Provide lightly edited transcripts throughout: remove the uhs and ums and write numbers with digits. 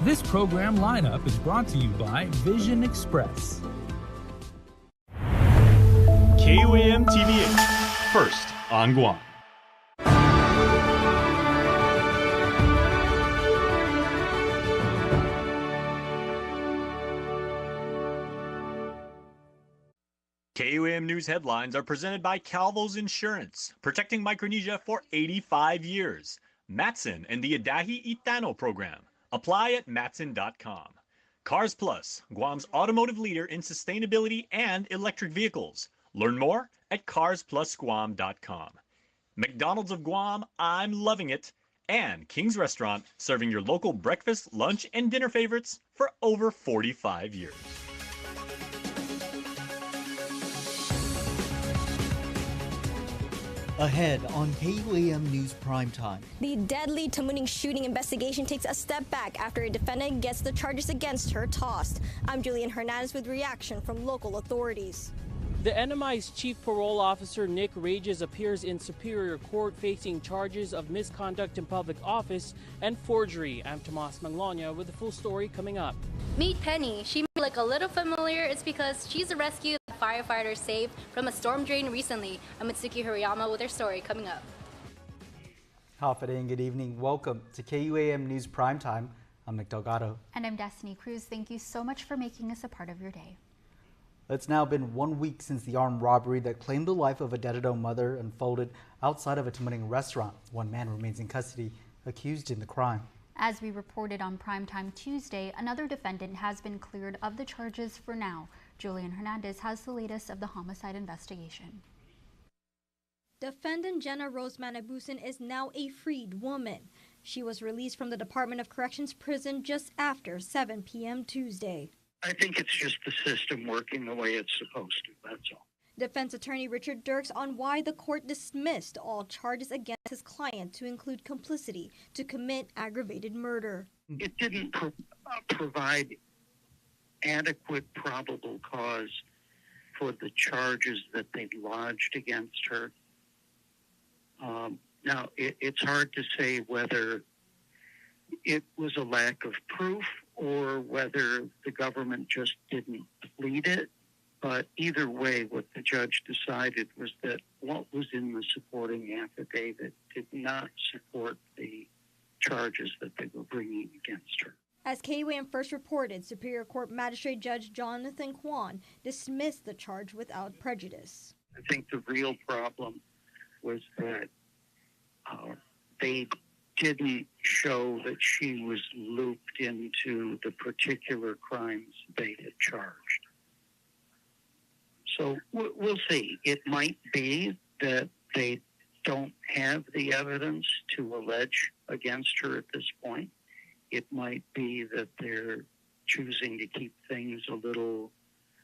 This program lineup is brought to you by Vision Express. KUAM TV8, first on Guam. KUAM News headlines are presented by Calvo's Insurance, protecting Micronesia for 85 years. Matson and the Adahi Itano program. Apply at matson.com. Cars Plus, Guam's automotive leader in sustainability and electric vehicles. Learn more at carsplusguam.com. McDonald's of Guam, I'm loving it. And King's Restaurant, serving your local breakfast, lunch, and dinner favorites for over 45 years. Ahead on KUAM News Primetime. The deadly Tamuning shooting investigation takes a step back after a defendant gets the charges against her tossed. I'm Julian Hernandez with reaction from local authorities. The NMI's chief parole officer Nick Rages appears in Superior Court facing charges of misconduct in public office and forgery. I'm Tomas Manglonia with the full story coming up. Meet Penny. She may look a little familiar. It's because she's a rescue that firefighters saved from a storm drain recently. I'm Mitsuki Hirayama with her story coming up. Half a day and good evening. Welcome to KUAM News Primetime. I'm Nick Delgado. And I'm Destiny Cruz. Thank you so much for making us a part of your day. It's now been 1 week since the armed robbery that claimed the life of a Dededo mother unfolded outside of a Tamuning restaurant. One man remains in custody, accused in the crime. As we reported on Primetime Tuesday, another defendant has been cleared of the charges for now. Julian Hernandez has the latest of the homicide investigation. Defendant Jenna Rose Manabusin is now a freed woman. She was released from the Department of Corrections prison just after 7 p.m. Tuesday. I think it's just the system working the way it's supposed to, that's all. Defense attorney Richard Dirks on why the court dismissed all charges against his client to include complicity to commit aggravated murder. It didn't provide adequate probable cause for the charges that they lodged against her. Now, it's hard to say whether it was a lack of proof or whether the government just didn't plead it. But either way, what the judge decided was that what was in the supporting affidavit did not support the charges that they were bringing against her. As KUAM first reported, Superior Court Magistrate Judge Jonathan Kwan dismissed the charge without prejudice. I think the real problem was that they didn't show that she was looped into the particular crimes they had charged. So we'll see. It might be that they don't have the evidence to allege against her at this point. It might be that they're choosing to keep things a little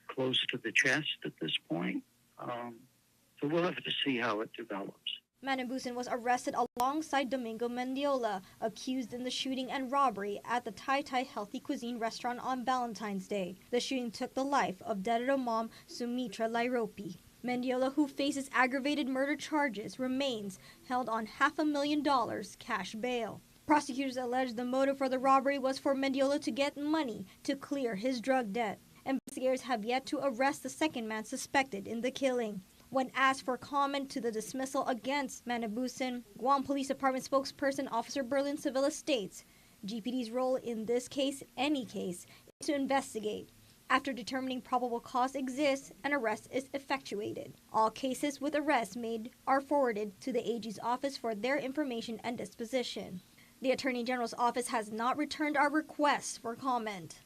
close to the chest at this point. So we'll have to see how it develops. Manabusin was arrested alongside Domingo Mendiola, accused in the shooting and robbery at the Thai Healthy Cuisine restaurant on Valentine's Day. The shooting took the life of Dededo mom Sumitra Lairopi. Mendiola, who faces aggravated murder charges, remains held on $500,000 cash bail. Prosecutors allege the motive for the robbery was for Mendiola to get money to clear his drug debt. Investigators have yet to arrest the second man suspected in the killing. When asked for comment to the dismissal against Manabusin, Guam Police Department spokesperson Officer Berlin Sevilla states, GPD's role in this case, any case, is to investigate. After determining probable cause exists, an arrest is effectuated. All cases with arrests made are forwarded to the AG's office for their information and disposition. The Attorney General's office has not returned our requests for comment.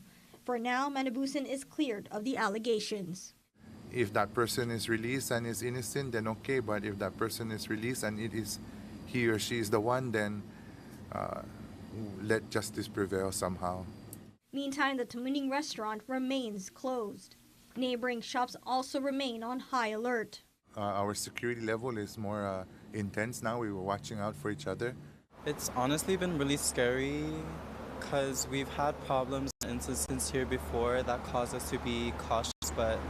For now, Manabusin is cleared of the allegations. If that person is released and is innocent, then okay. But if that person is released and it is he or she is the one, then let justice prevail somehow. Meantime, the Tamuning restaurant remains closed. Neighboring shops also remain on high alert. Our security level is more intense now. We were watching out for each other. It's honestly been really scary because we've had problems and incidents here before that caused us to be cautious, but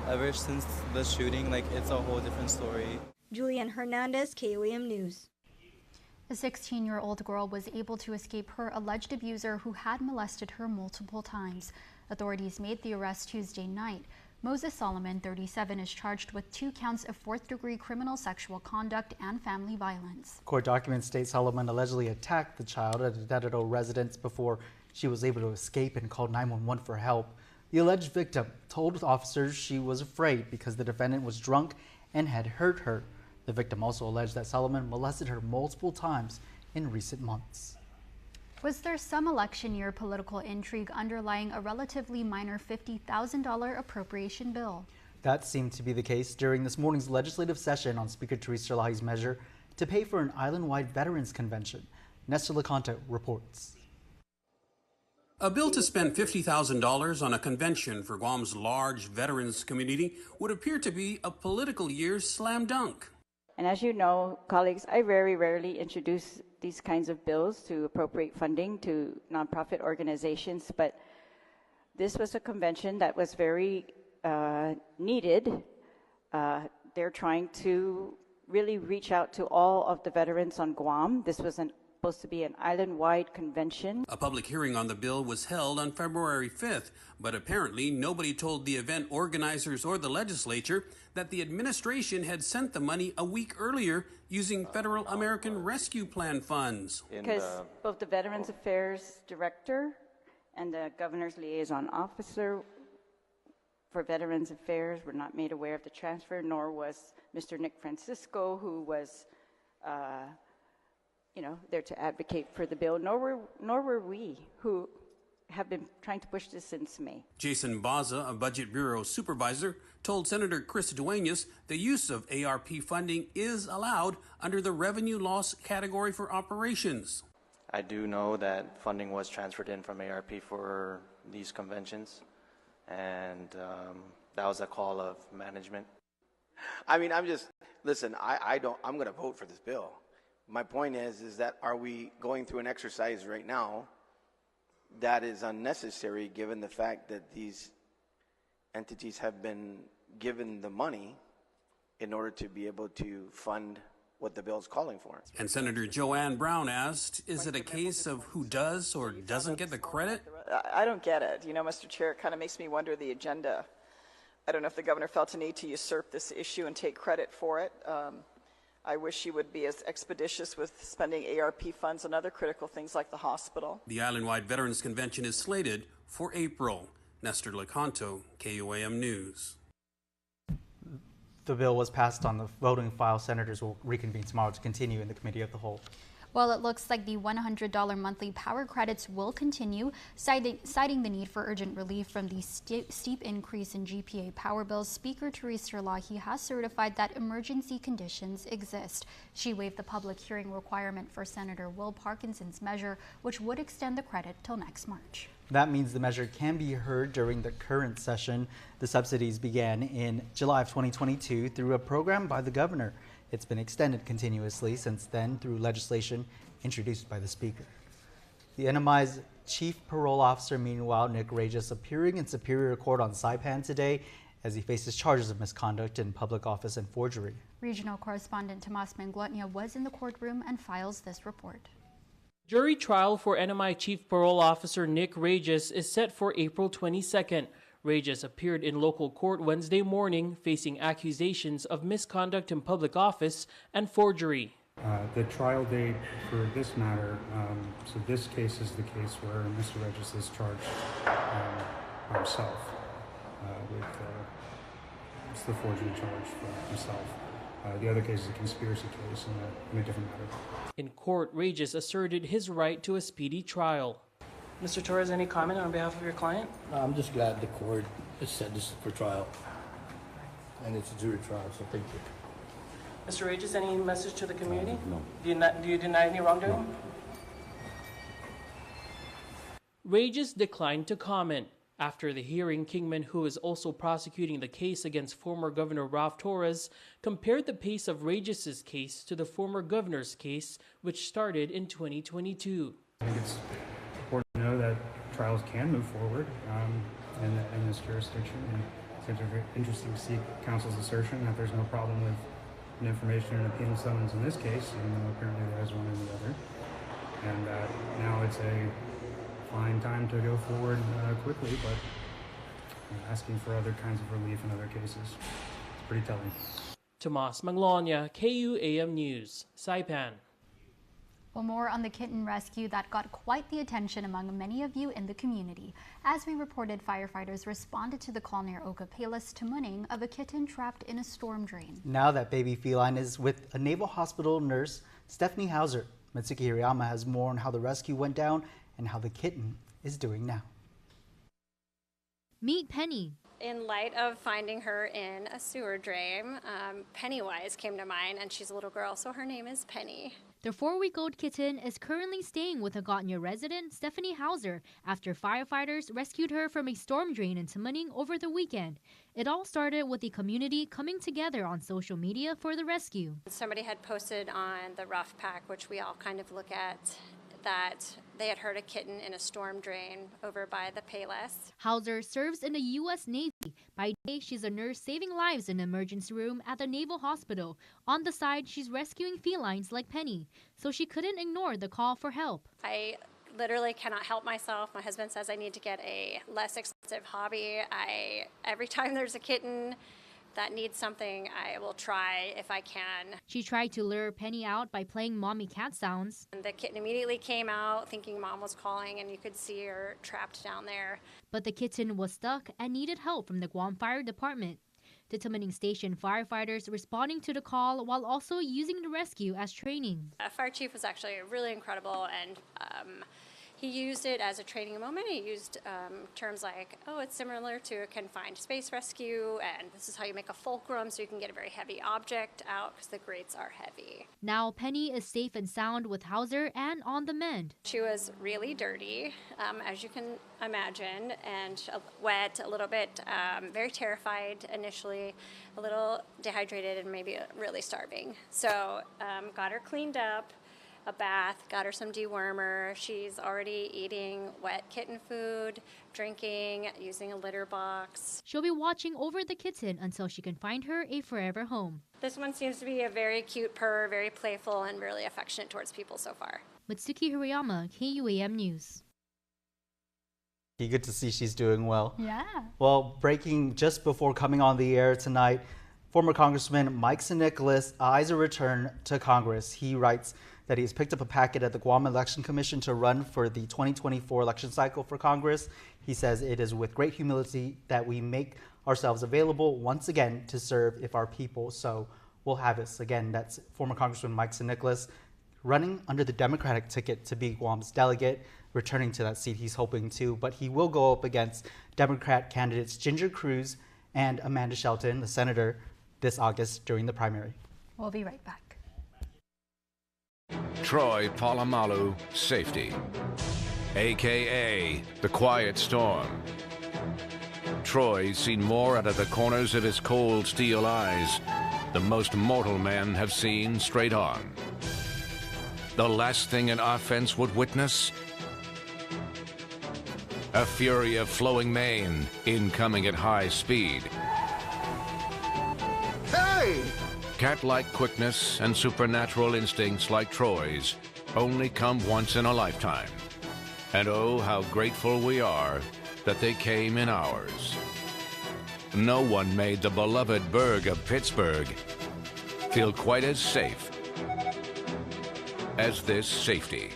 ever since the shooting, it's a whole different story. Julian Hernandez, KUAM News. A 16-year-old girl was able to escape her alleged abuser who had molested her multiple times. Authorities made the arrest Tuesday night. Moses Solomon, 37, is charged with 2 counts of 4th-degree criminal sexual conduct and family violence. Court documents state Solomon allegedly attacked the child at a Dededo residence before she was able to escape and called 911 for help. The alleged victim told officers she was afraid because the defendant was drunk and had hurt her. The victim also alleged that Solomon molested her multiple times in recent months. Was there some election year political intrigue underlying a relatively minor $50,000 appropriation bill? That seemed to be the case during this morning's legislative session on Speaker Theresa Lahi's measure to pay for an island-wide veterans convention. Nestor Lecanto reports. A bill to spend $50,000 on a convention for Guam's large veterans community would appear to be a political year's slam dunk. And as you know, colleagues, I very rarely introduce these kinds of bills to appropriate funding to nonprofit organizations, but this was a convention that was very needed. They're trying to really reach out to all of the veterans on Guam. This was supposed to be an island-wide convention. A public hearing on the bill was held on February 5th, but apparently nobody told the event organizers or the legislature that the administration had sent the money a week earlier using Federal American Rescue Plan funds. Because both the Veterans Affairs Director and the Governor's Liaison Officer for Veterans Affairs were not made aware of the transfer, nor was Mr. Nick Francisco, who was there to advocate for the bill, nor were we, who have been trying to push this since May. Jason Baza, a Budget Bureau supervisor, told Senator Chris Duenas the use of ARP funding is allowed under the revenue loss category for operations. I do know that funding was transferred in from ARP for these conventions, and that was a call of management. I mean, I'm going to vote for this bill. My point is that are we going through an exercise right now that is unnecessary given the fact that these entities have been given the money in order to be able to fund what the bill is calling for? And Senator Joanne Brown asked, is it a case of who does or doesn't get the credit? I don't get it. Mr. Chair, it kind of makes me wonder the agenda. I don't know if the governor felt a need to usurp this issue and take credit for it. I wish he would be as expeditious with spending ARP funds on other critical things like the hospital. The Island-wide Veterans Convention is slated for April. Nestor Lecanto, KUAM News. The bill was passed on the voting file. Senators will reconvene tomorrow to continue in the Committee of the Whole. Well, it looks like the $100 monthly power credits will continue, citing the need for urgent relief from the steep increase in GPA power bills. Speaker Theresa Lahi has certified that emergency conditions exist. She waived the public hearing requirement for Senator Will Parkinson's measure, which would extend the credit till next March. That means the measure can be heard during the current session. The subsidies began in July of 2022 through a program by the governor. It's been extended continuously since then through legislation introduced by the Speaker. The NMI's Chief Parole Officer, meanwhile, Nick Regis, appearing in Superior Court on Saipan today as he faces charges of misconduct in public office and forgery. Regional correspondent Tomas Menglonia was in the courtroom and files this report. Jury trial for NMI Chief Parole Officer Nick Regis is set for April 22nd. Regis appeared in local court Wednesday morning facing accusations of misconduct in public office and forgery. The trial date for this matter, so this case is the case where Mr. Regis is charged himself with it's the forgery charge for himself. The other case is a conspiracy case in a different matter. In court, Regis asserted his right to a speedy trial. Mr. Torres, any comment on behalf of your client? I'm just glad the court has set this for trial, and it's a jury trial, so thank you. Mr. Regis, any message to the community? No. Do you deny any wrongdoing? No. Regis declined to comment. After the hearing, Kingman, who is also prosecuting the case against former Governor Ralph Torres, compared the pace of Regis's case to the former governor's case, which started in 2022. I think it's important to know that trials can move forward in this jurisdiction, and it's interesting to see counsel's assertion that there's no problem with an information and appeal summons in this case, even though apparently there is one in the other. I'd say find time to go forward quickly, but asking for other kinds of relief in other cases. It's pretty telling. Tomas Maglonia, KUAM News, Saipan. Well, more on the kitten rescue that got quite the attention among many of you in the community. As we reported, firefighters responded to the call near Ocapelas, Tamuning, of a kitten trapped in a storm drain. Now that baby feline is with a Naval Hospital nurse, Stephanie Hauser. Mitsuki Hirayama has more on how the rescue went down and how the kitten is doing now. Meet Penny. In light of finding her in a sewer drain, Pennywise came to mind, and she's a little girl, so her name is Penny. The 4-week-old kitten is currently staying with a Gotnya resident, Stephanie Hauser, after firefighters rescued her from a storm drain in Tamuning over the weekend. It all started with the community coming together on social media for the rescue. Somebody had posted on the Rough Pack, which we all kind of look at, that they had heard a kitten in a storm drain over by the Payless. Hauser serves in the U.S. Navy. By day, she's a nurse saving lives in the emergency room at the Naval Hospital. On the side, she's rescuing felines like Penny, so she couldn't ignore the call for help. I literally cannot help myself. My husband says I need to get a less expensive hobby. Every time there's a kitten that needs something, I will try if I can. She tried to lure Penny out by playing mommy cat sounds. And the kitten immediately came out thinking mom was calling, and you could see her trapped down there. But the kitten was stuck and needed help from the Guam Fire Department. The Tamuning Station firefighters responding to the call while also using the rescue as training. Fire chief was actually really incredible, and he used it as a training moment. He used terms like, oh, it's similar to a confined space rescue, and this is how you make a fulcrum so you can get a very heavy object out because the grates are heavy. Now Penny is safe and sound with Hauser and on the mend. She was really dirty, as you can imagine, and wet, a little bit, very terrified initially, a little dehydrated and maybe really starving. So got her cleaned up, a bath, got her some dewormer. She's already eating wet kitten food, drinking, using a litter box. She'll be watching over the kitten until she can find her a forever home. This one seems to be a very cute purr, very playful, and really affectionate towards people so far. Mitsuki Hirayama, KUAM News. Good to see she's doing well. Yeah. Well, breaking just before coming on the air tonight, former Congressman Mike St. Nicholas eyes a return to Congress. He writes that he has picked up a packet at the Guam Election Commission to run for the 2024 election cycle for Congress. He says it is with great humility that we make ourselves available once again to serve if our people so will have us. Again, that's former Congressman Mike St. Nicholas running under the Democratic ticket to be Guam's delegate, returning to that seat he's hoping to, but he will go up against Democrat candidates Ginger Cruz and Amanda Shelton, the senator, this August during the primary. We'll be right back. Troy Polamalu Safety, a.k.a. the Quiet Storm. Troy's seen more out of the corners of his cold steel eyes than most mortal men have seen straight on. The last thing an offense would witness? A fury of flowing mane, incoming at high speed. Hey! Cat-like quickness and supernatural instincts like Troy's only come once in a lifetime. And oh, how grateful we are that they came in ours. No one made the beloved burg of Pittsburgh feel quite as safe as this safety.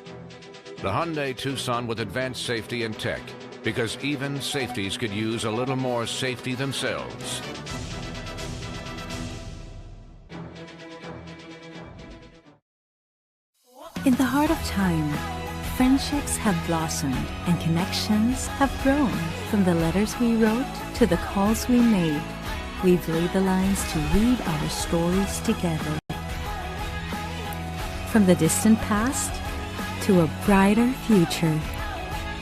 The Hyundai Tucson with advanced safety and tech, because even safeties could use a little more safety themselves. In the heart of time, friendships have blossomed and connections have grown. From the letters we wrote to the calls we made, we've laid the lines to weave our stories together. From the distant past to a brighter future,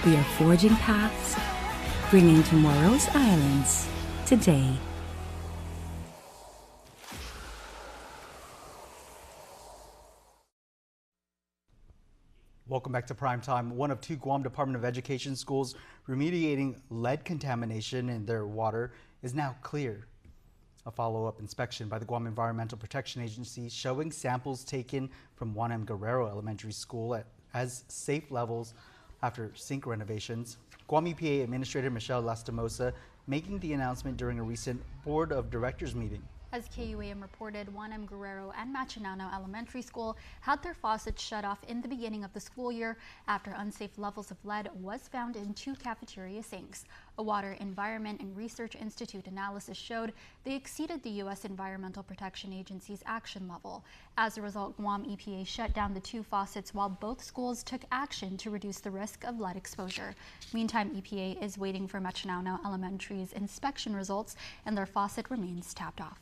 we are forging paths, bringing tomorrow's islands today. Welcome back to Primetime. One of two Guam Department of Education schools remediating lead contamination in their water is now clear. A follow-up inspection by the Guam Environmental Protection Agency showing samples taken from 1M Guerrero Elementary School as safe levels after sink renovations. Guam EPA Administrator Michelle Lastimosa making the announcement during a recent Board of Directors meeting. As KUAM reported, Juan M. Guerrero and Machinano Elementary School had their faucets shut off in the beginning of the school year after unsafe levels of lead was found in 2 cafeteria sinks. A Water, Environment and Research Institute analysis showed they exceeded the U.S. Environmental Protection Agency's action level. As a result, Guam EPA shut down the 2 faucets while both schools took action to reduce the risk of lead exposure. Meantime, EPA is waiting for Machinano Elementary's inspection results and their faucet remains tapped off.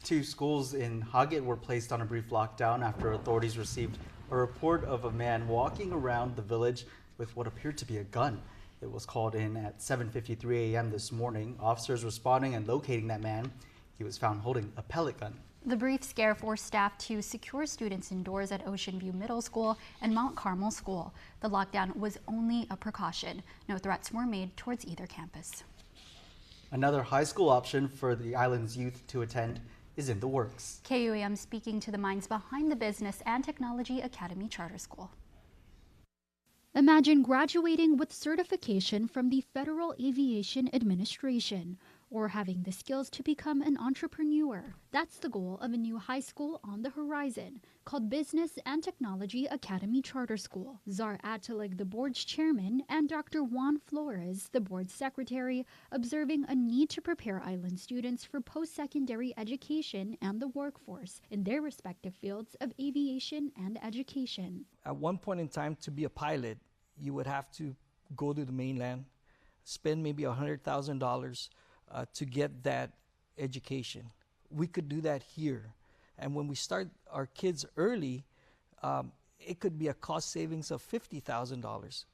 2 schools in Hagat were placed on a brief lockdown after authorities received a report of a man walking around the village with what appeared to be a gun. It was called in at 7:53 a.m. this morning. Officers responding and locating that man. He was found holding a pellet gun. The brief scare forced staff to secure students indoors at Ocean View Middle School and Mount Carmel School. The lockdown was only a precaution. No threats were made towards either campus. Another high school option for the island's youth to attend is in the works. KUAM speaking to the minds behind the Business and Technology Academy Charter School. Imagine graduating with certification from the Federal Aviation Administration or having the skills to become an entrepreneur. That's the goal of a new high school on the horizon called Business and Technology Academy Charter School. Czar Atalig, the board's chairman, and Dr. Juan Flores, the board's secretary, observing a need to prepare island students for post-secondary education and the workforce in their respective fields of aviation and education. At one point in time, to be a pilot, you would have to go to the mainland, spend maybe $100,000 to get that education. We could do that here. And when we start our kids early, it could be a cost savings of $50,000.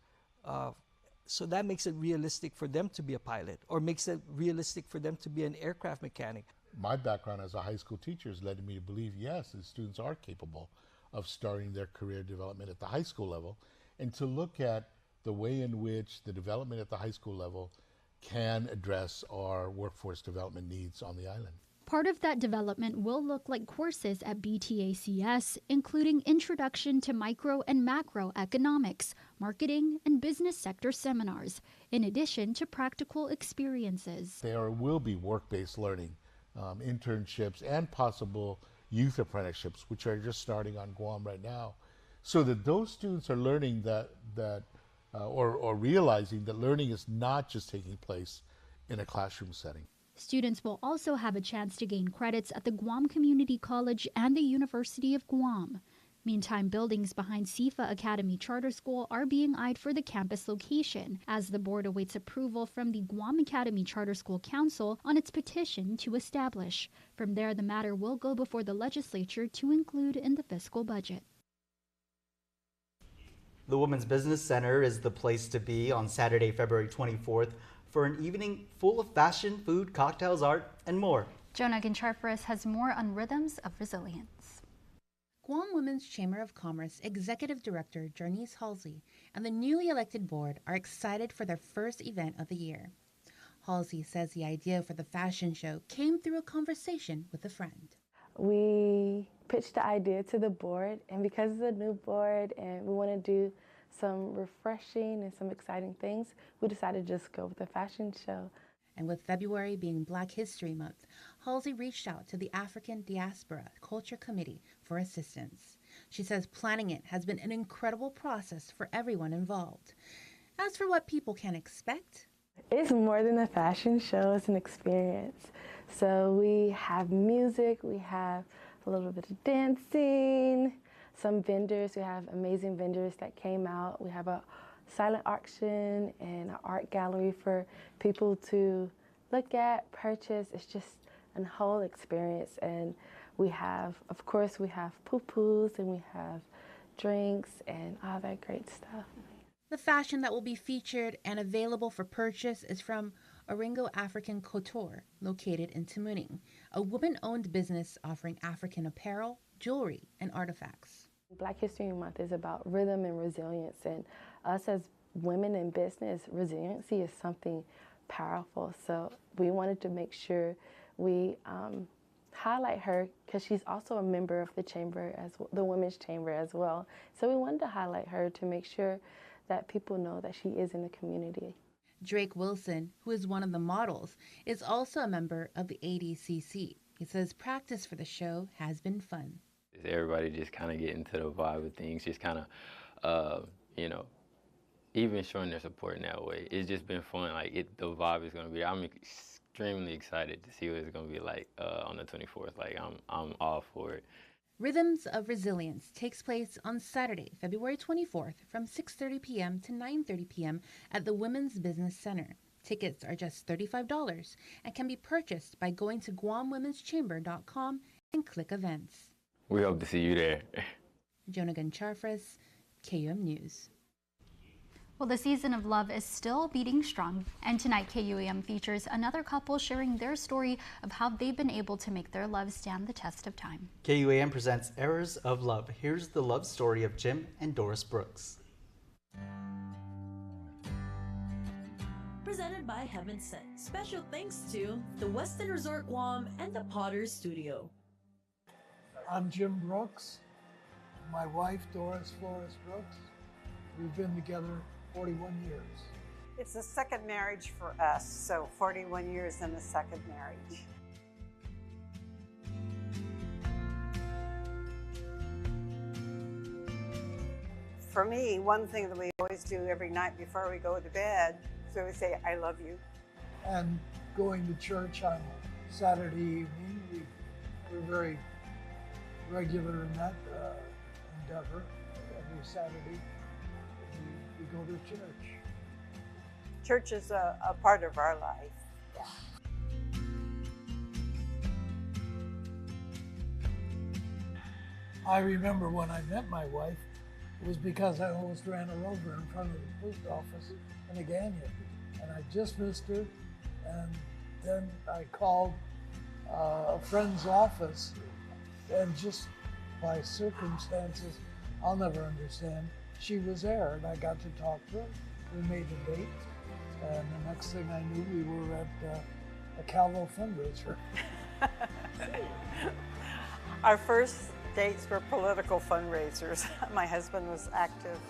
So that makes it realistic for them to be a pilot, or makes it realistic for them to be an aircraft mechanic. My background as a high school teacher has led me to believe, yes, the students are capable of starting their career development at the high school level, and to look at the way in which the development at the high school level can address our workforce development needs on the island. Part of that development will look like courses at BTACS, including Introduction to Micro and Macro Economics, Marketing, and Business Sector seminars, in addition to practical experiences. There will be work-based learning, internships, and possible youth apprenticeships, which are just starting on Guam right now, so that those students are learning or realizing that learning is not just taking place in a classroom setting. Students will also have a chance to gain credits at the Guam Community College and the University of Guam. Meantime, buildings behind SIFA Academy Charter School are being eyed for the campus location as the board awaits approval from the Guam Academy Charter School Council on its petition to establish. From there, the matter will go before the legislature to include in the fiscal budget. The Women's Business Center is the place to be on Saturday, February 24th for an evening full of fashion, food, cocktails, art, and more. Jonah Gincharfaris has more on Rhythms of Resilience. Guam Women's Chamber of Commerce Executive Director Janice Halsey and the newly elected board are excited for their first event of the year. Halsey says the idea for the fashion show came through a conversation with a friend. We pitched the idea to the board, and because it's a new board and we want to do some refreshing and some exciting things, we decided to just go with the fashion show. And with February being Black History Month, Halsey reached out to the African Diaspora Culture Committee for assistance. She says planning it has been an incredible process for everyone involved. As for what people can expect, it's more than a fashion show, it's an experience. So we have music, we have a little bit of dancing, some vendors, we have amazing vendors that came out. We have a silent auction and an art gallery for people to look at, purchase. It's just a whole experience. And we have, of course, we have poo-poos and we have drinks and all that great stuff. The fashion that will be featured and available for purchase is from Oringo African Couture, located in Tamuning, a woman-owned business offering African apparel, jewelry, and artifacts. Black History Month is about rhythm and resilience, and us as women in business, resiliency is something powerful. So we wanted to make sure we highlight her because she's also a member of the chamber, the women's chamber as well. So we wanted to highlight her to make sure that people know that she is in the community. Drake Wilson, who is one of the models, is also a member of the ADCC. He says practice for the show has been fun. Everybody just kind of get into the vibe of things, just kind of, you know, even showing their support in that way. It's just been fun. Like, the vibe is going to be, I'm extremely excited to see what it's going to be like on the 24th. Like, I'm all for it. Rhythms of Resilience takes place on Saturday, February 24th from 6:30 p.m. to 9:30 p.m. at the Women's Business Center. Tickets are just $35 and can be purchased by going to GuamWomen'sChamber.com and click Events. We hope to see you there. Jonah Gunn-Charfras, KUAM News. Well, the season of love is still beating strong, and tonight KUAM features another couple sharing their story of how they've been able to make their love stand the test of time. KUAM presents Errors of Love. Here's the love story of Jim and Doris Brooks. Presented by Heaven Sent. Special thanks to the Westin Resort Guam and the Potters Studio. I'm Jim Brooks. My wife, Doris Flores Brooks. We've been together 41 years. It's a second marriage for us, so 41 years in a second marriage. For me, one thing that we always do every night before we go to bed, so we say, I love you. And going to church on Saturday evening, we're very regular in that endeavor. Every Saturday, we go to church. Church is a part of our life. Yeah. I remember when I met my wife, it was because I almost ran her over in front of the post office in Agania. And I just missed her, and then I called a friend's office, and just by circumstances I'll never understand, she was there, and I got to talk to her. We made a date, and the next thing I knew, we were at a Calvo fundraiser. Our first dates were political fundraisers. My husband was active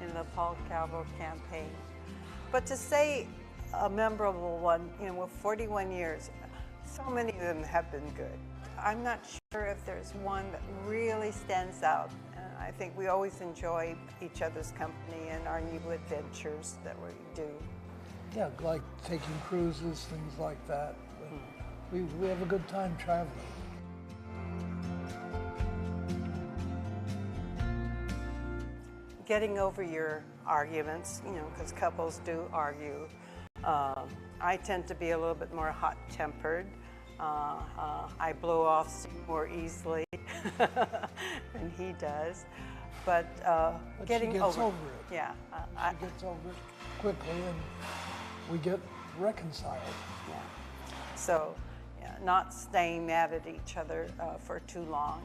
in the Paul Calvo campaign. But to say a memorable one, you know, with 41 years, so many of them have been good. I'm not sure if there's one that really stands out. I think we always enjoy each other's company and our new adventures that we do. Yeah, like taking cruises, things like that. We have a good time traveling. Getting over your arguments, you know, because couples do argue. I tend to be a little bit more hot-tempered. I blow off more easily than he does. But getting she gets over it. Yeah. She gets over it quickly, and we get reconciled. Yeah. So, yeah, not staying mad at each other for too long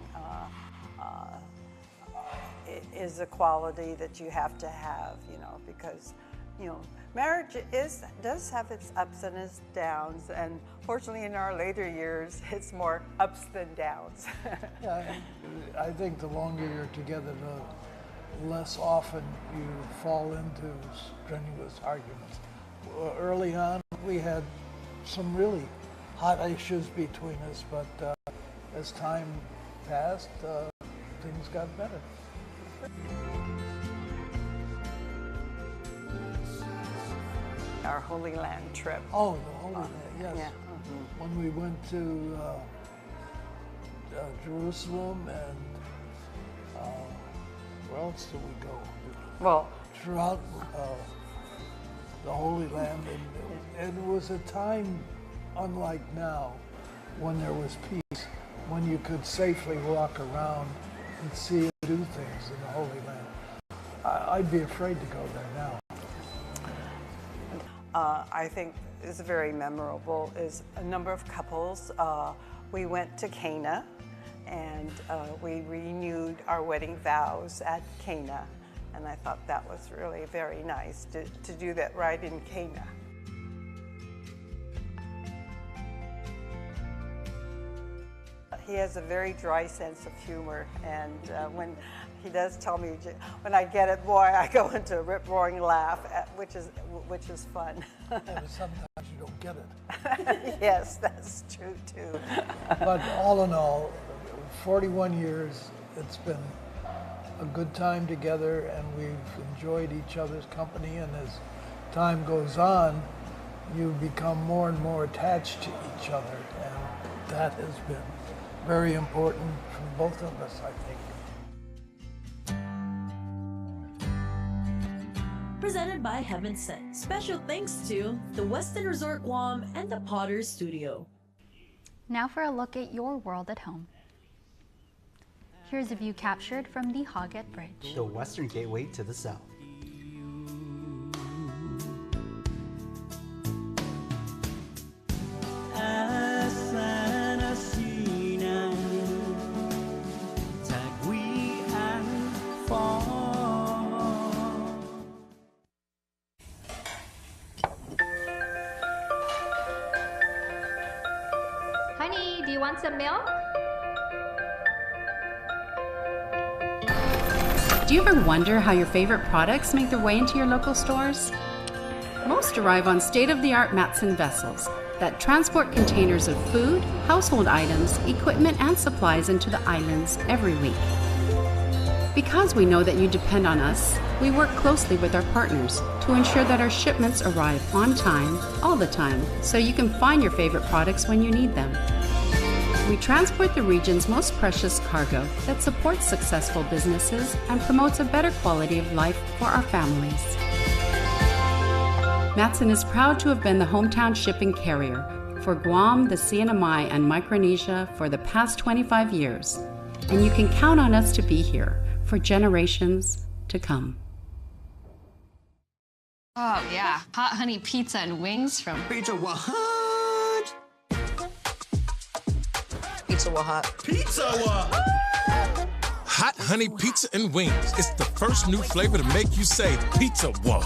is a quality that you have to have, you know, because, you know, marriage does have its ups and its downs, and fortunately in our later years, it's more ups than downs. Yeah, I think the longer you're together, the less often you fall into strenuous arguments. Early on, we had some really hot issues between us, but as time passed, things got better. Our Holy Land trip. Oh, the Holy Land, yes. Yeah. When we went to Jerusalem and where else did we go? Well, throughout the Holy Land, and it was a time unlike now, when there was peace, when you could safely walk around and see and do things in the Holy Land. I'd be afraid to go there now. I think is very memorable is a number of couples. We went to Cana, and we renewed our wedding vows at Cana, and I thought that was really very nice to do that right in Cana. he has a very dry sense of humor, and when he does tell me, when I get it, boy, I go into a rip-roaring laugh, which is fun. And sometimes you don't get it. Yes, that's true too. But all in all, 41 years, it's been a good time together, and we've enjoyed each other's company, and as time goes on, you become more and more attached to each other, and that has been very important for both of us, I think. Presented by Heaven Sent. Special thanks to the Westin Resort Guam and the Potter's Studio. Now for a look at your world at home. Here's a view captured from the Hoggett Bridge. The western gateway to the south. Honey, do you want some milk? Do you ever wonder how your favorite products make their way into your local stores? Most arrive on state-of-the-art Matson vessels that transport containers of food, household items, equipment, and supplies into the islands every week. Because we know that you depend on us, we work closely with our partners to ensure that our shipments arrive on time, all the time, so you can find your favorite products when you need them. We transport the region's most precious cargo that supports successful businesses and promotes a better quality of life for our families. Matson is proud to have been the hometown shipping carrier for Guam, the CNMI, and Micronesia for the past 25 years, and you can count on us to be here for generations to come. Oh yeah, hot honey pizza and wings from Pizza What? Pizza What? Pizza What? Hot honey pizza and wings. It's the first new flavor to make you say pizza what?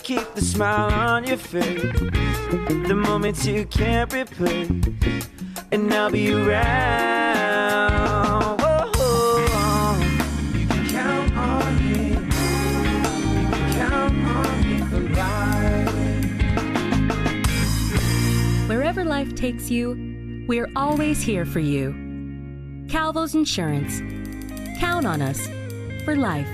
keep the smile on your face, the moments you can't replace, and I'll be around. Whoa, you can count on me. You can count on me for life. Wherever life takes you, we're always here for you. Calvo's Insurance. Count on us for life.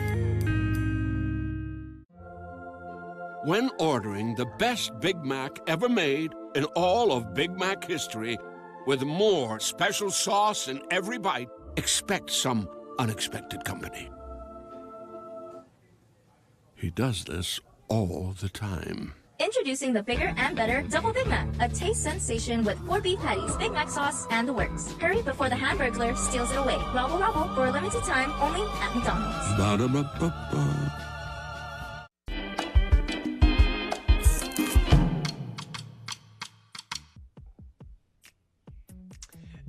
When ordering the best Big Mac ever made in all of Big Mac history, with more special sauce in every bite, expect some unexpected company. He does this all the time. Introducing the bigger and better Double Big Mac, a taste sensation with 4 beef patties, Big Mac sauce, and the works. Hurry before the Hamburglar steals it away. Robble, robble, for a limited time, only at McDonald's. Ba-da-ba-ba-ba.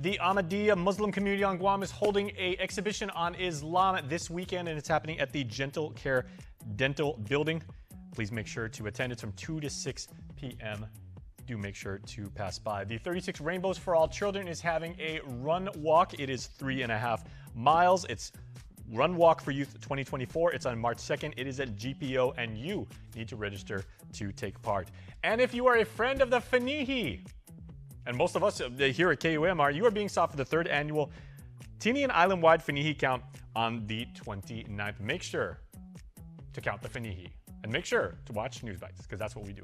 The Ahmadiyya Muslim community on Guam is holding an exhibition on Islam this weekend, and it's happening at the Gentle Care Dental Building. Please make sure to attend. It's from 2 to 6 p.m. Do make sure to pass by. The 36 Rainbows for All Children is having a run walk. It is 3.5 miles. It's Run Walk for Youth 2024. It's on March 2nd. It is at GPO, and you need to register to take part. And if you are a friend of the Fanihi, and most of us here at KUAM are, you are being sought for the 3rd annual Tinian Island-wide Fanihi count on the 29th. Make sure to count the Fanihi. And make sure to watch News Bites, because that's what we do.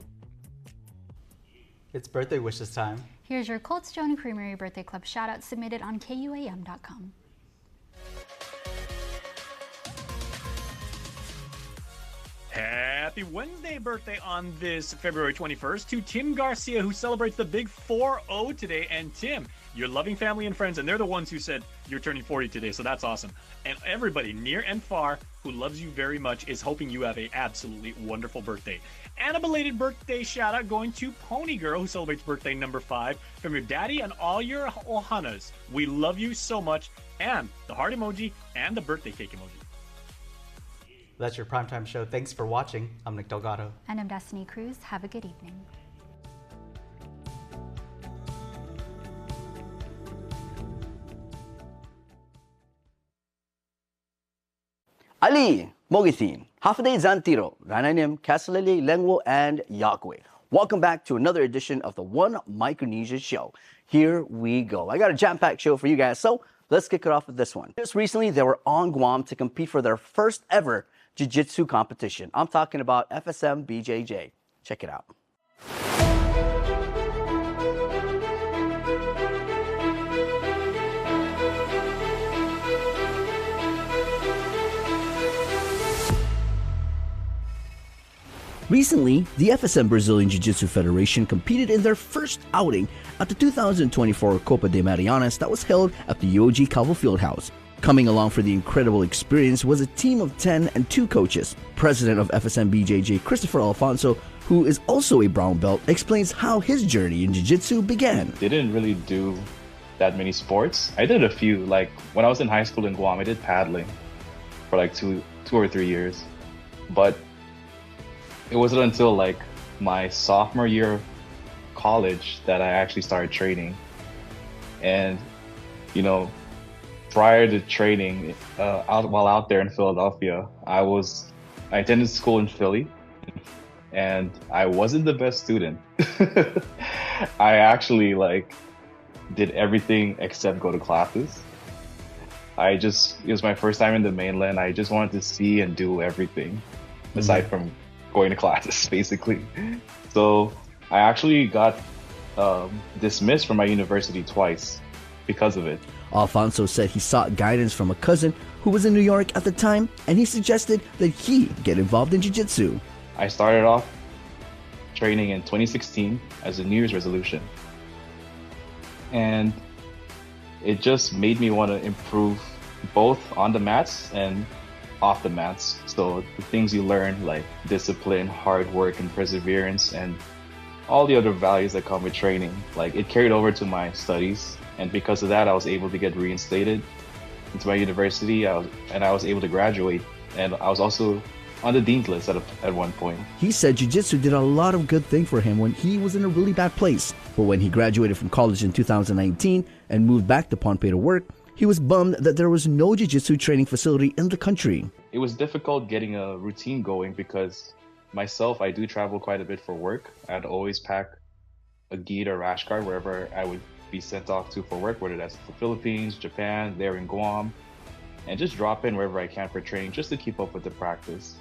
It's birthday wishes time. Here's your Cold Stone Creamery Birthday Club shout-out submitted on KUAM.com. Happy Wednesday birthday on this February 21st to Tim Garcia, who celebrates the big 4-0 today. And Tim, your loving family and friends, and they're the ones who said you're turning 40 today, so that's awesome. And everybody near and far who loves you very much is hoping you have an absolutely wonderful birthday. And a belated birthday shout out going to Pony Girl, who celebrates birthday number 5, from your daddy and all your ohanas. We love you so much. And the heart emoji and the birthday cake emoji. That's your primetime show. Thanks for watching. I'm Nick Delgado. And I'm Destiny Cruz. Have a good evening. Ali, Mogisin, Hafide Zantiro, Rananim, Kasalele, Lengwo, and Yakwe. Welcome back to another edition of the One Micronesia Show. Here we go. I got a jam-packed show for you guys, so let's kick it off with this one. Just recently, they were on Guam to compete for their first ever Jiu-Jitsu competition. I'm talking about FSM BJJ. Check it out. Recently, the FSM Brazilian Jiu-Jitsu Federation competed in their first outing at the 2024 Copa de Marianas that was held at the UOG Calvo Fieldhouse. Coming along for the incredible experience was a team of 10 and 2 coaches. President of FSM BJJ, Christopher Alfonso, who is also a brown belt, explains how his journey in Jiu-Jitsu began. Didn't really do that many sports. I did a few. Like when I was in high school in Guam, I did paddling for like two or 3 years. But it wasn't until like my sophomore year of college that I actually started training. And, you know, prior to training, while out there in Philadelphia, I attended school in Philly, and I wasn't the best student. I actually did everything except go to classes. It was my first time in the mainland. I just wanted to see and do everything aside from going to classes, basically. So I actually got dismissed from my university twice because of it. Alfonso said he sought guidance from a cousin who was in New York at the time, and he suggested that he get involved in Jiu-Jitsu. I started off training in 2016 as a New Year's resolution. And it just made me want to improve both on the mats and off the mats. So the things you learn, like discipline, hard work, and perseverance, and all the other values that come with training, it carried over to my studies. And because of that, I was able to get reinstated into my university, and I was able to graduate. And I was also on the dean's list at one point. He said jiu-jitsu did a lot of good things for him when he was in a really bad place. But when he graduated from college in 2019 and moved back to Pohnpei to work, he was bummed that there was no jiu-jitsu training facility in the country. It was difficult getting a routine going because myself, I do travel quite a bit for work. I'd always pack a gi or rash guard wherever I would be sent off to for work, whether that's the Philippines, Japan, there in Guam, and just drop in wherever I can for training just to keep up with the practice.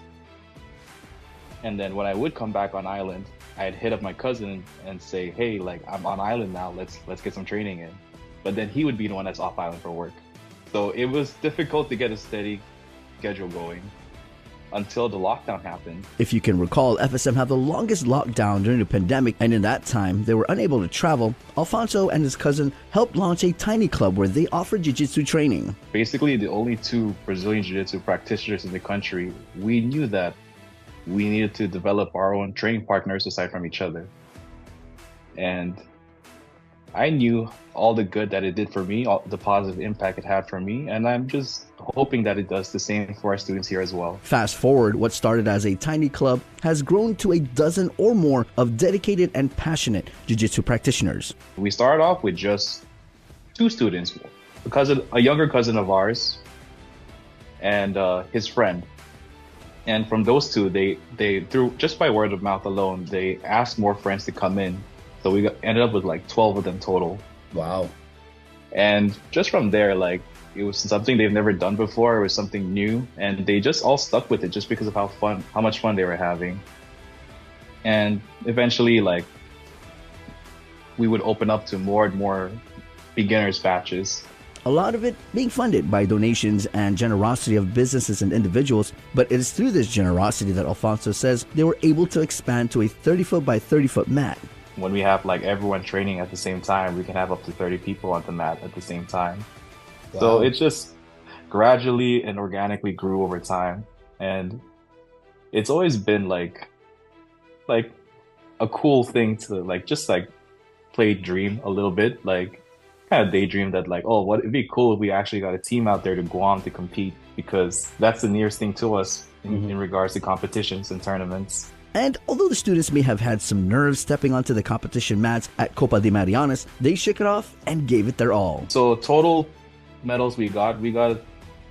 And then when I would come back on island, I'd hit up my cousin and say, hey, like, I'm on island now, let's get some training in. But then he would be the one that's off island for work. So it was difficult to get a steady schedule going until the lockdown happened. If you can recall, FSM had the longest lockdown during the pandemic, and in that time, they were unable to travel. Alfonso and his cousin helped launch a tiny club where they offered jiu-jitsu training. Basically, the only two Brazilian jiu-jitsu practitioners in the country, we knew that we needed to develop our own training partners aside from each other. And I knew all the good that it did for me, all the positive impact it had for me, and I'm just hoping that it does the same for our students here as well. Fast forward, what started as a tiny club has grown to a dozen or more of dedicated and passionate jiu-jitsu practitioners. We started off with just 2 students, a younger cousin of ours and his friend. And from those 2, they through just by word of mouth alone, they asked more friends to come in. So we ended up with like 12 of them total. Wow. And just from there, like, it was something they've never done before. It was something new, and they just all stuck with it just because of how much fun they were having. And eventually, like, we would open up to more and more beginners batches. A lot of it being funded by donations and generosity of businesses and individuals, but it is through this generosity that Alfonso says they were able to expand to a 30-foot by 30-foot mat. When we have like everyone training at the same time, we can have up to 30 people on the mat at the same time. Wow. So it just gradually and organically grew over time. And it's always been like a cool thing to just play dream a little bit, like kind of daydream that like, oh, it'd be cool if we actually got a team out there to Guam to compete, because that's the nearest thing to us in regards to competitions and tournaments. And although the students may have had some nerves stepping onto the competition mats at Copa de Marianas, they shook it off and gave it their all. So total medals we got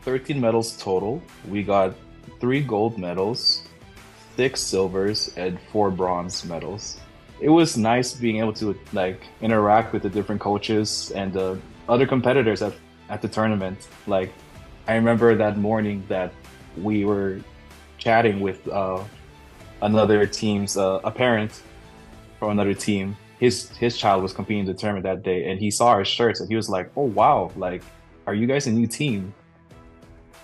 13 medals total. We got 3 gold medals, 6 silvers, and 4 bronze medals. It was nice being able to like interact with the different coaches and the other competitors at the tournament. Like, I remember that morning that we were chatting with another team's a parent from another team. His child was competing in the tournament that day, and he saw our shirts and he was like, "Oh wow, like, are you guys a new team?"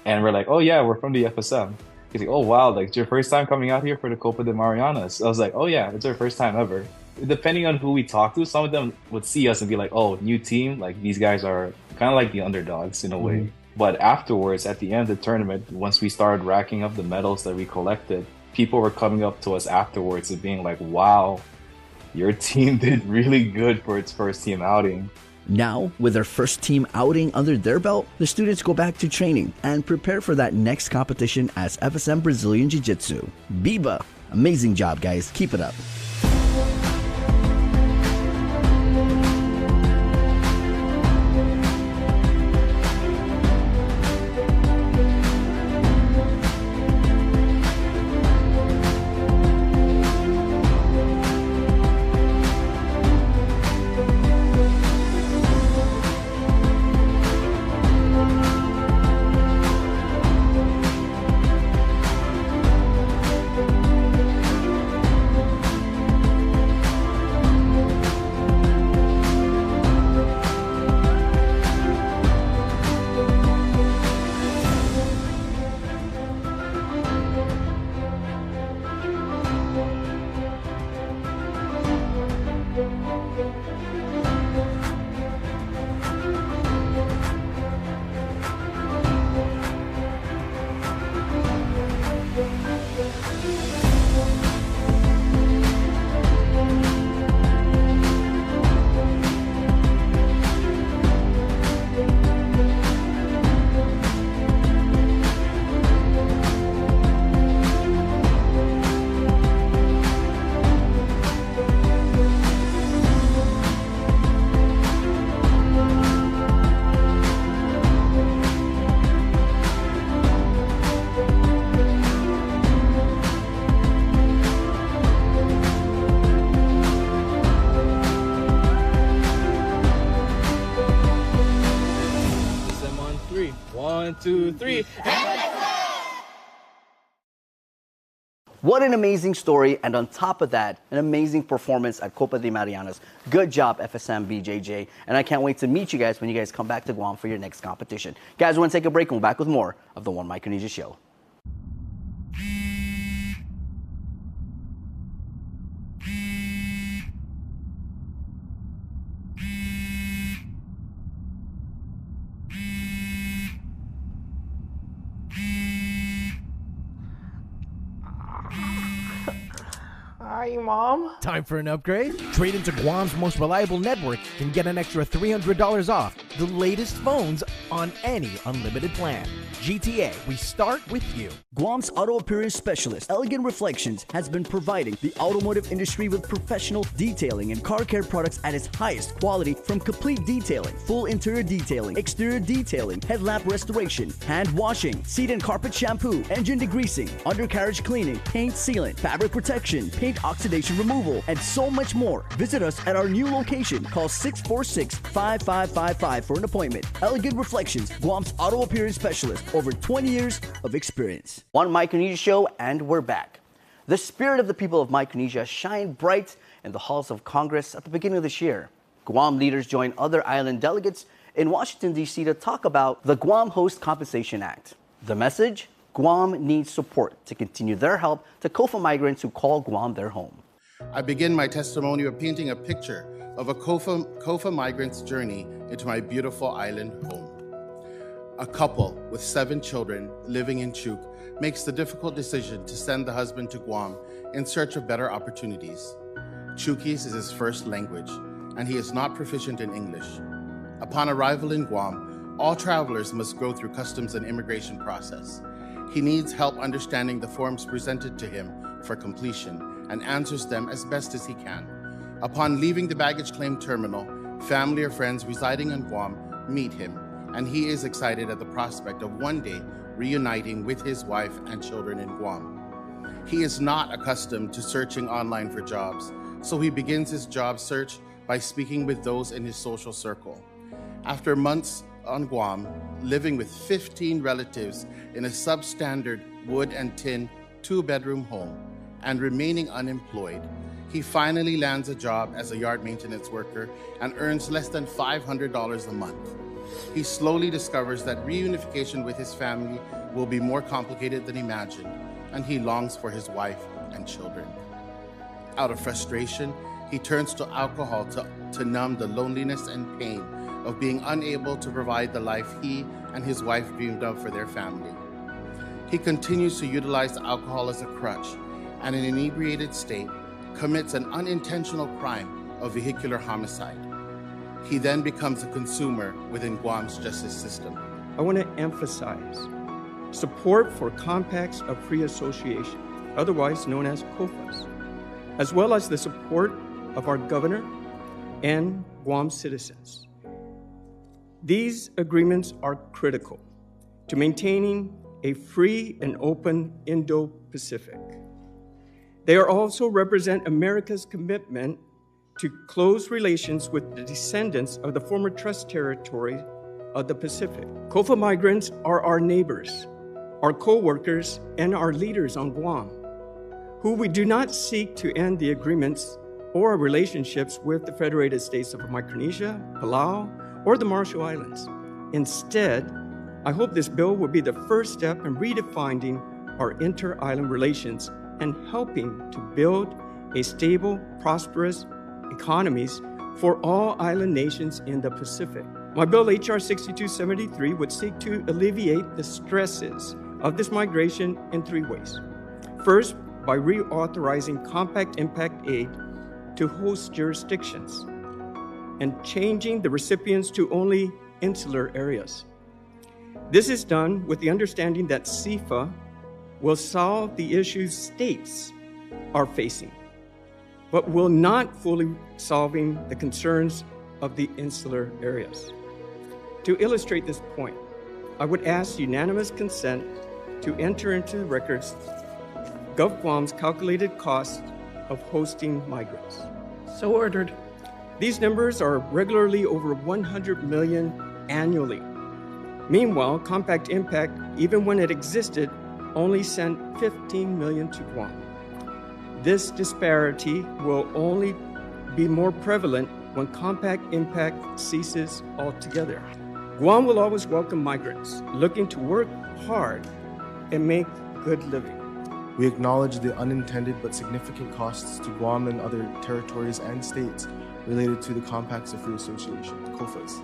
And we're like, "Oh yeah, we're from the FSM." He's like, "Oh wow, like, it's your first time coming out here for the Copa de Marianas?" I was like, "Oh yeah, it's our first time ever." Depending on who we talk to, some of them would see us and be like, "Oh, new team, like these guys are kind of like the underdogs in a way." But afterwards, at the end of the tournament, once we started racking up the medals that we collected, people were coming up to us afterwards and being like, "Wow, your team did really good for its first team outing." Now, with their first team outing under their belt, the students go back to training and prepare for that next competition as FSM Brazilian Jiu-Jitsu. Biba, amazing job, guys. Keep it up. 3. 1, 2, 3. What an amazing story, and on top of that, an amazing performance at Copa de Marianas. Good job, FSM BJJ, and I can't wait to meet you guys when you guys come back to Guam for your next competition. Guys, we're going to take a break and we'll be back with more of the One Micronesia Show. Hi, Mom. Time for an upgrade? Trade into Guam's most reliable network and get an extra $300 off the latest phones on any unlimited plan. GTA, we start with you. Guam's auto appearance specialist, Elegant Reflections, has been providing the automotive industry with professional detailing and car care products at its highest quality, from complete detailing, full interior detailing, exterior detailing, headlamp restoration, hand washing, seat and carpet shampoo, engine degreasing, undercarriage cleaning, paint sealant, fabric protection, paint oxidation removal, and so much more. Visit us at our new location. Call 646-5555 for an appointment. Elegant Reflections, Guam's auto appearance specialist. Over 20 years of experience. One Micronesia Show, and we're back. The spirit of the people of Micronesia shined bright in the halls of Congress at the beginning of this year. Guam leaders joined other island delegates in Washington, D.C. to talk about the Guam Host Compensation Act. The message? Guam needs support to continue their help to KUAM migrants who call Guam their home. I begin my testimony by painting a picture of a KUAM migrant's journey into my beautiful island home. A couple with 7 children living in Chuuk makes the difficult decision to send the husband to Guam in search of better opportunities. Chuukese is his first language, and he is not proficient in English. Upon arrival in Guam, all travelers must go through customs and immigration process. He needs help understanding the forms presented to him for completion and answers them as best as he can. Upon leaving the baggage claim terminal, family or friends residing in Guam meet him, and he is excited at the prospect of one day reuniting with his wife and children in Guam. He is not accustomed to searching online for jobs, so he begins his job search by speaking with those in his social circle. After months on Guam, living with 15 relatives in a substandard wood and tin 2-bedroom home, and remaining unemployed, he finally lands a job as a yard maintenance worker and earns less than $500 a month. He slowly discovers that reunification with his family will be more complicated than imagined, and he longs for his wife and children. Out of frustration, he turns to alcohol to numb the loneliness and pain of being unable to provide the life he and his wife dreamed of for their family. He continues to utilize alcohol as a crutch, and in an inebriated state, commits an unintentional crime of vehicular homicide. He then becomes a consumer within Guam's justice system. I want to emphasize support for compacts of free association, otherwise known as COFAs, as well as the support of our governor and Guam citizens. These agreements are critical to maintaining a free and open Indo-Pacific. They also represent America's commitment to close relations with the descendants of the former trust territory of the Pacific. COFA migrants are our neighbors, our co-workers, and our leaders on Guam, who we do not seek to end the agreements or our relationships with the Federated States of Micronesia, Palau, or the Marshall Islands. Instead, I hope this bill will be the first step in redefining our inter-island relations and helping to build a stable, prosperous economies for all island nations in the Pacific. My bill, H.R. 6273, would seek to alleviate the stresses of this migration in 3 ways. First, by reauthorizing compact impact aid to host jurisdictions and changing the recipients to only insular areas. This is done with the understanding that CFA will solve the issues states are facing, but will not fully solving the concerns of the insular areas. To illustrate this point, I would ask unanimous consent to enter into the records GovGuam's calculated cost of hosting migrants. So ordered. These numbers are regularly over $100 million annually. Meanwhile, Compact Impact, even when it existed, only sent 15 million to Guam. This disparity will only be more prevalent when Compact Impact ceases altogether. Guam will always welcome migrants looking to work hard and make good living. We acknowledge the unintended but significant costs to Guam and other territories and states related to the Compacts of Free Association, COFAs.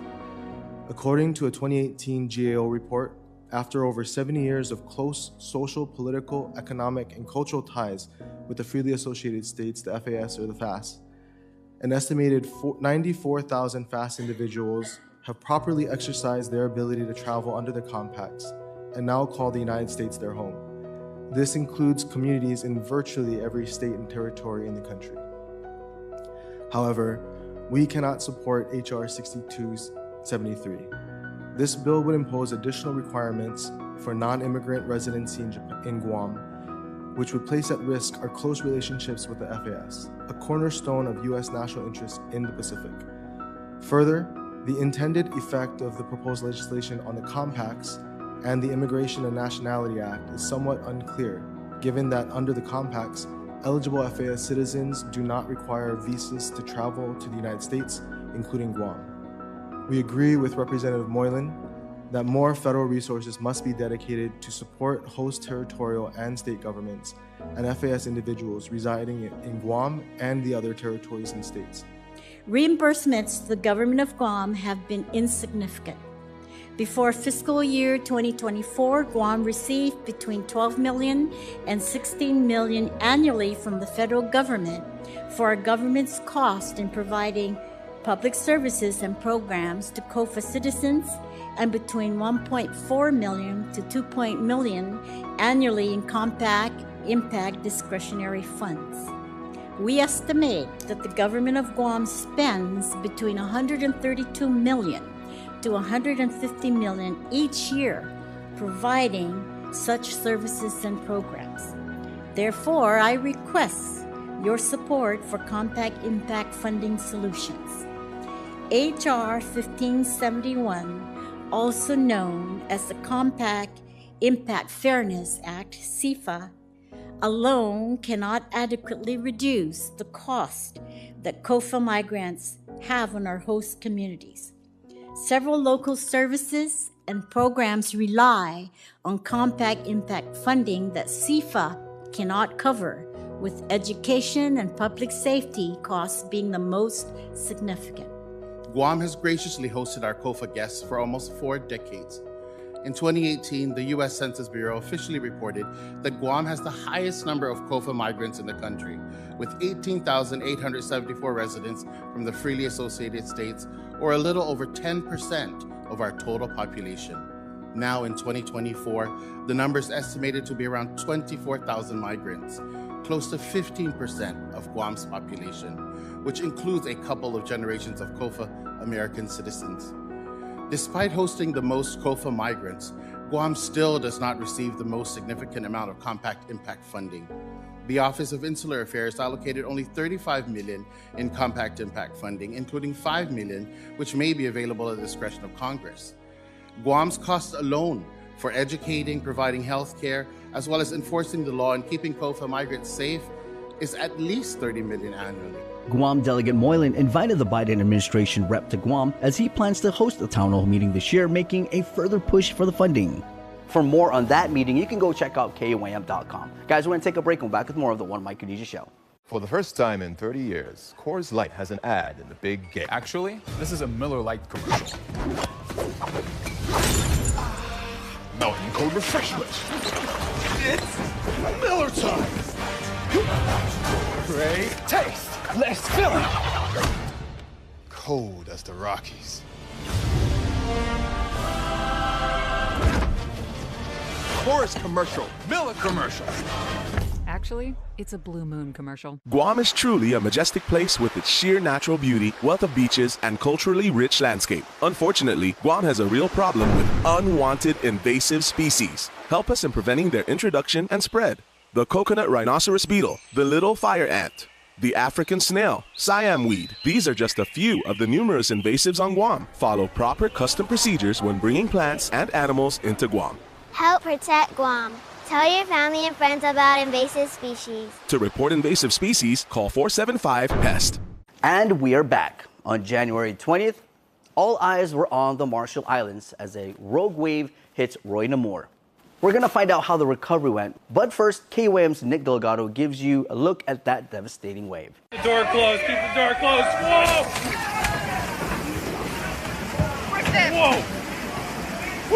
According to a 2018 GAO report, after over 70 years of close social, political, economic, and cultural ties with the freely associated states, the FAS or the FAS, an estimated 94,000 FAS individuals have properly exercised their ability to travel under the compacts and now call the United States their home. This includes communities in virtually every state and territory in the country. However, we cannot support H.R. 6273. This bill would impose additional requirements for non-immigrant residency in Guam, which would place at risk our close relationships with the FAS, a cornerstone of U.S. national interests in the Pacific. Further, the intended effect of the proposed legislation on the compacts and the Immigration and Nationality Act is somewhat unclear, given that under the compacts, eligible FAS citizens do not require visas to travel to the United States, including Guam. We agree with Representative Moylan that more federal resources must be dedicated to support host territorial and state governments and FAS individuals residing in Guam and the other territories and states. Reimbursements to the government of Guam have been insignificant. Before fiscal year 2024, Guam received between $12 million and $16 million annually from the federal government for our government's cost in providing public services and programs to COFA citizens, and between $1.4 million to $2 million annually in Compact Impact discretionary funds. We estimate that the government of Guam spends between $132 million to $150 million each year providing such services and programs. Therefore, I request your support for Compact Impact funding solutions. H.R. 1571, also known as the Compact Impact Fairness Act, CIFA, alone cannot adequately reduce the cost that COFA migrants have on our host communities. Several local services and programs rely on Compact Impact funding that CIFA cannot cover, with education and public safety costs being the most significant. Guam has graciously hosted our COFA guests for almost 4 decades. In 2018, the U.S. Census Bureau officially reported that Guam has the highest number of COFA migrants in the country, with 18,874 residents from the freely associated states, or a little over 10% of our total population. Now in 2024, the number is estimated to be around 24,000 migrants, close to 15% of Guam's population, which includes a couple of generations of COFA American citizens. Despite hosting the most COFA migrants, Guam still does not receive the most significant amount of Compact Impact funding. The Office of Insular Affairs allocated only $35 million in Compact Impact funding, including $5 million, which may be available at the discretion of Congress. Guam's costs alone for educating, providing health care, as well as enforcing the law and keeping COFA migrants safe is at least $30 million annually. Guam Delegate Moylan invited the Biden administration rep to Guam as he plans to host a town hall meeting this year, making a further push for the funding. For more on that meeting, you can go check out KUAM.com. Guys, we're going to take a break and we're back with more of the One Micronesia Show. For the first time in 30 years, Coors Light has an ad in the big game. Actually, this is a Miller Lite commercial. Mountain Cold Refreshment. It's Miller time. Great taste. Less filling. Cold as the Rockies. Coors commercial. Miller commercial. Actually, it's a Blue Moon commercial. Guam is truly a majestic place with its sheer natural beauty, wealth of beaches, and culturally rich landscape. Unfortunately, Guam has a real problem with unwanted invasive species. Help us in preventing their introduction and spread. The coconut rhinoceros beetle, the little fire ant, the African snail, Siam weed. These are just a few of the numerous invasives on Guam. Follow proper custom procedures when bringing plants and animals into Guam. Help protect Guam. Tell your family and friends about invasive species. To report invasive species, call 475-PEST. And we are back. On January 20th, all eyes were on the Marshall Islands as a rogue wave hit Roy Namor. We're going to find out how the recovery went, but first, KUAM's Nick Delgado gives you a look at that devastating wave. The door closed, keep the door closed. Whoa! Where's Viv? Whoa!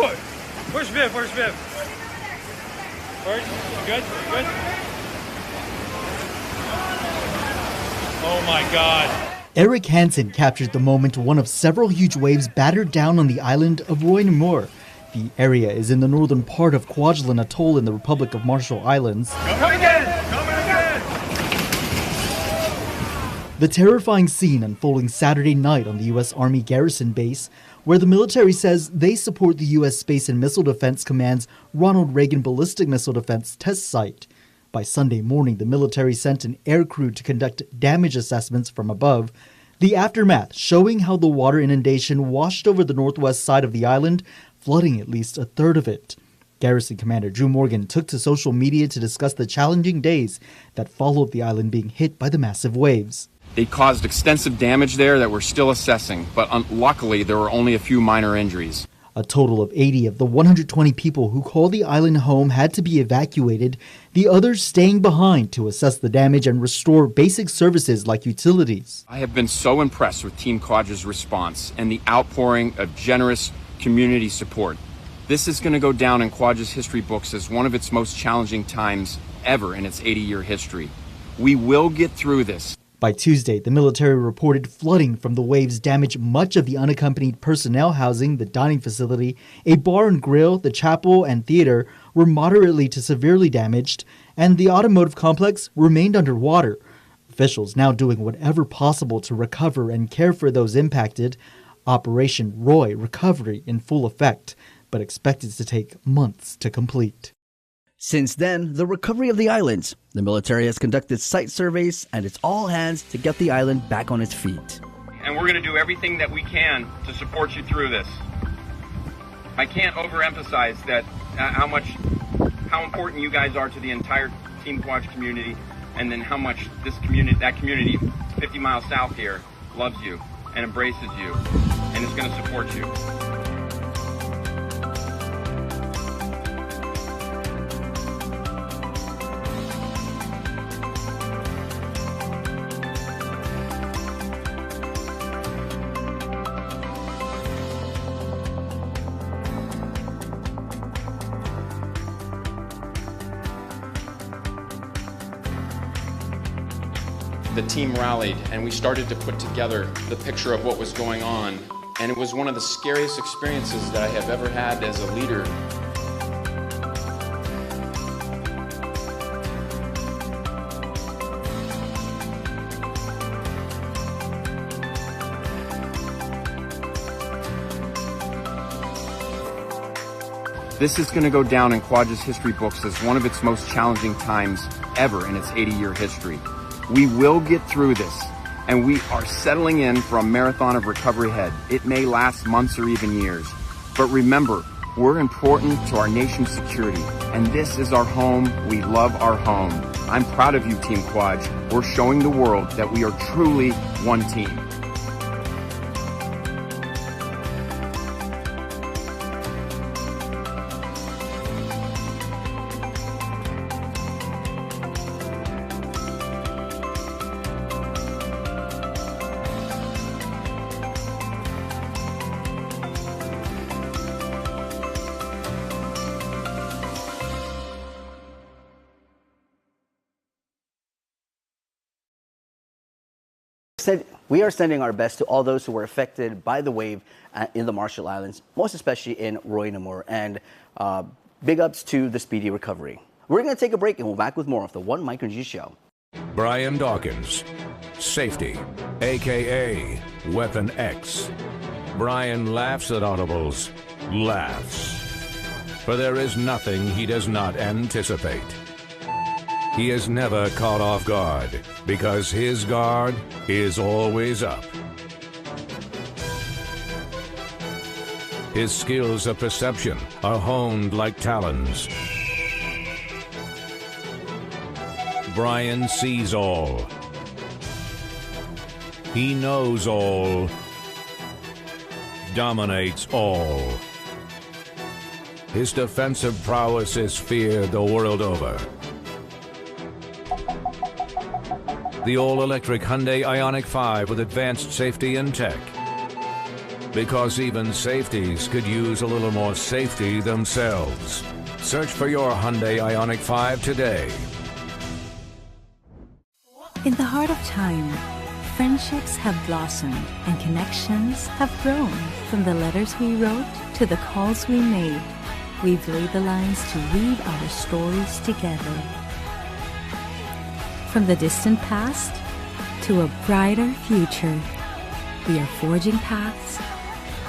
What? Where's Viv? Where's Viv? Where's, you good? You good? Oh my God. Eric Hansen captured the moment one of several huge waves battered down on the island of Roy Namor. The area is in the northern part of Kwajalein Atoll in the Republic of Marshall Islands. Come again! Come again! The terrifying scene unfolding Saturday night on the U.S. Army Garrison Base, where the military says they support the U.S. Space and Missile Defense Command's Ronald Reagan Ballistic Missile Defense Test Site. By Sunday morning, the military sent an air crew to conduct damage assessments from above. The aftermath showing how the water inundation washed over the northwest side of the island, flooding at least a third of it. Garrison Commander Drew Morgan took to social media to discuss the challenging days that followed the island being hit by the massive waves. They caused extensive damage there that we're still assessing, but luckily there were only a few minor injuries. A total of 80 of the 120 people who call the island home had to be evacuated, the others staying behind to assess the damage and restore basic services like utilities. I have been so impressed with Team Quadra's response and the outpouring of generous community support. This is going to go down in Quadra's history books as one of its most challenging times ever in its 80-year history. We will get through this. By Tuesday, the military reported flooding from the waves damaged much of the unaccompanied personnel housing, the dining facility, a bar and grill, the chapel, and theater were moderately to severely damaged, and the automotive complex remained underwater. Officials now doing whatever possible to recover and care for those impacted. Operation Roy recovery in full effect, but expected to take months to complete. Since then, the recovery of the islands. The military has conducted site surveys, and it's all hands to get the island back on its feet. And we're going to do everything that we can to support you through this. I can't overemphasize that how important you guys are to the entire Team Quad community, and then how much that community 50 miles south here loves you and embraces you and is going to support you. The team rallied and we started to put together the picture of what was going on. And it was one of the scariest experiences that I have ever had as a leader. This is going to go down in Quadra's history books as one of its most challenging times ever in its 80-year history. We will get through this, and we are settling in for a marathon of recovery ahead. It may last months or even years. But remember, we're important to our nation's security, and this is our home. We love our home. I'm proud of you, Team Quad. We're showing the world that we are truly one team. We are sending our best to all those who were affected by the wave in the Marshall Islands, most especially in Roy Namor, and big ups to the speedy recovery. We're going to take a break and we'll be back with more of the One Micronesia Show. Brian Dawkins, Safety, a.k.a. Weapon X. Brian laughs at audibles, laughs. For there is nothing he does not anticipate. he is never caught off guard because his guard is always up. His skills of perception are honed like talons. Brian sees all. He knows all, dominates all. His defensive prowess is feared the world over. The all-electric Hyundai Ioniq 5 with advanced safety and tech. Because even safeties could use a little more safety themselves. Search for your Hyundai Ioniq 5 today. In the heart of time, friendships have blossomed and connections have grown. From the letters we wrote to the calls we made, we've laid the lines to weave our stories together. From the distant past to a brighter future, we are forging paths,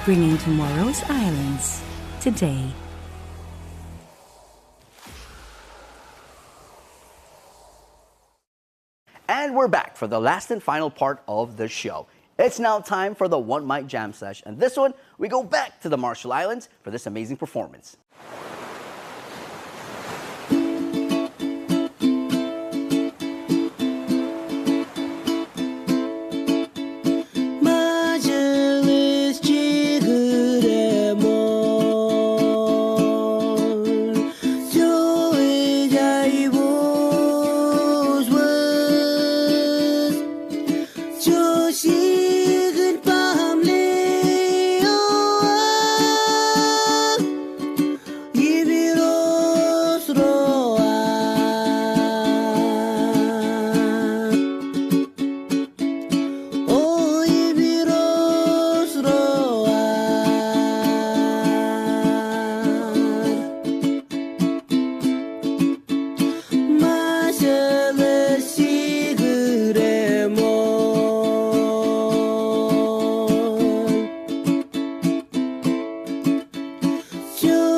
bringing tomorrow's islands today. And we're back for the last and final part of the show. It's now time for the One Mic Jam Sesh, and this one, we go back to the Marshall Islands for this amazing performance. You